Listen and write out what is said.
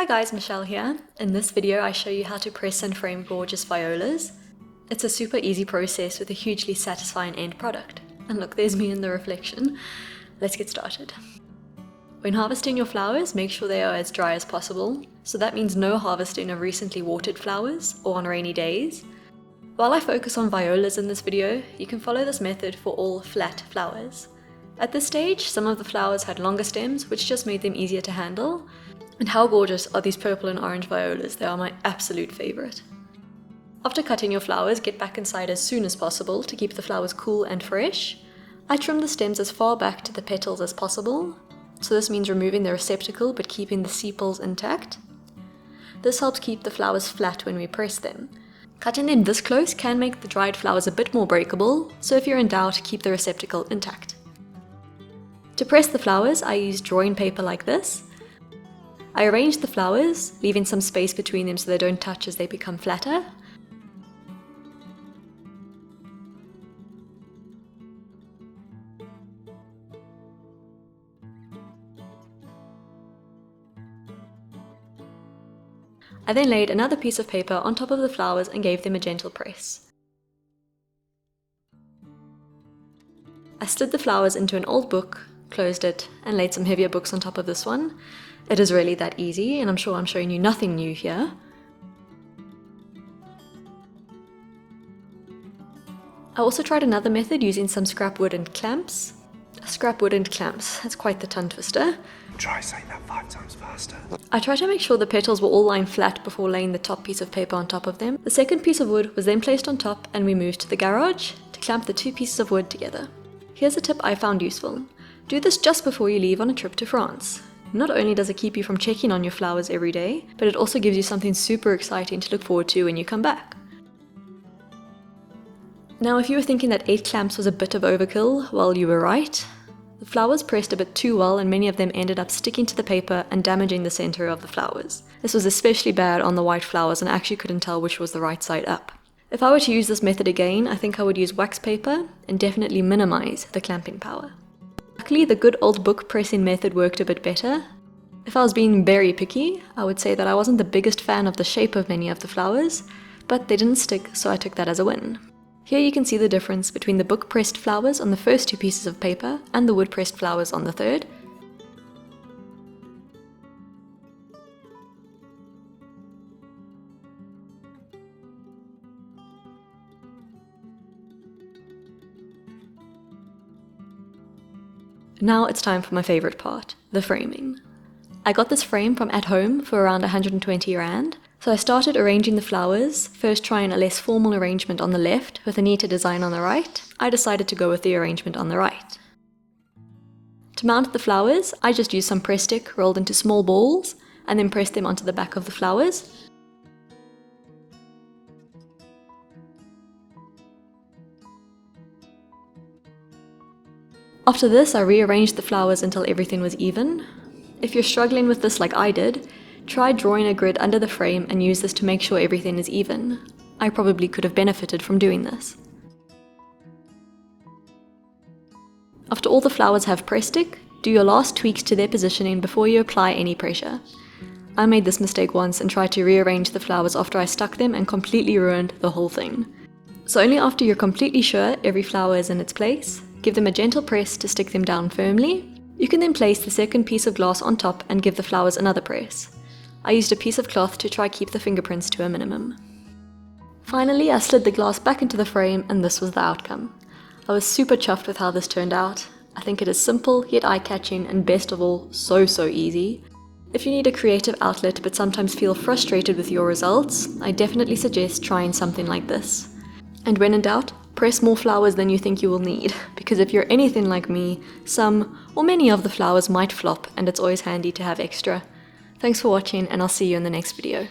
Hi guys, Michelle here. In this video I show you how to press and frame gorgeous violas. It's a super easy process with a hugely satisfying end product. And look, there's me in the reflection. Let's get started. When harvesting your flowers, make sure they are as dry as possible. So that means no harvesting of recently watered flowers or on rainy days. While I focus on violas in this video, you can follow this method for all flat flowers. At this stage, some of the flowers had longer stems, which just made them easier to handle. And how gorgeous are these purple and orange violas? They are my absolute favorite. After cutting your flowers, get back inside as soon as possible to keep the flowers cool and fresh. I trim the stems as far back to the petals as possible. So this means removing the receptacle but keeping the sepals intact. This helps keep the flowers flat when we press them. Cutting them this close can make the dried flowers a bit more breakable, so if you're in doubt, keep the receptacle intact. To press the flowers, I use drawing paper like this. I arrange the flowers, leaving some space between them so they don't touch as they become flatter. I then laid another piece of paper on top of the flowers and gave them a gentle press. I slid the flowers into an old book, closed it, and laid some heavier books on top of this one. It is really that easy, and I'm sure I'm showing you nothing new here. I also tried another method using some scrap wood and clamps. Scrap wood and clamps, that's quite the tongue twister. Try saying that 5 times faster. I tried to make sure the petals were all lying flat before laying the top piece of paper on top of them. The second piece of wood was then placed on top and we moved to the garage to clamp the two pieces of wood together. Here's a tip I found useful. Do this just before you leave on a trip to France. Not only does it keep you from checking on your flowers every day, but it also gives you something super exciting to look forward to when you come back. Now, if you were thinking that 8 clamps was a bit of overkill, well, you were right. The flowers pressed a bit too well and many of them ended up sticking to the paper and damaging the center of the flowers. This was especially bad on the white flowers and I actually couldn't tell which was the right side up. If I were to use this method again, I think I would use wax paper and definitely minimize the clamping power. Luckily, the good old book pressing method worked a bit better. If I was being very picky, I would say that I wasn't the biggest fan of the shape of many of the flowers, but they didn't stick, so I took that as a win. Here you can see the difference between the book pressed flowers on the first 2 pieces of paper and the wood pressed flowers on the third. Now it's time for my favorite part, the framing. I got this frame from at home for around 120 rand, so I started arranging the flowers, first trying a less formal arrangement on the left with a neater design on the right. I decided to go with the arrangement on the right. To mount the flowers, I just used some press stick rolled into small balls and then pressed them onto the back of the flowers. After this, I rearranged the flowers until everything was even. If you're struggling with this like I did, try drawing a grid under the frame and use this to make sure everything is even. I probably could have benefited from doing this. After all the flowers have press stick, do your last tweaks to their positioning before you apply any pressure. I made this mistake once and tried to rearrange the flowers after I stuck them and completely ruined the whole thing. So only after you're completely sure every flower is in its place, give them a gentle press to stick them down firmly. You can then place the second piece of glass on top and give the flowers another press. I used a piece of cloth to try keep the fingerprints to a minimum. Finally, I slid the glass back into the frame and this was the outcome. I was super chuffed with how this turned out. I think it is simple yet eye-catching and best of all, so easy. If you need a creative outlet but sometimes feel frustrated with your results, I definitely suggest trying something like this. And when in doubt, press more flowers than you think you will need, because if you're anything like me, some or many of the flowers might flop and it's always handy to have extra. Thanks for watching and I'll see you in the next video.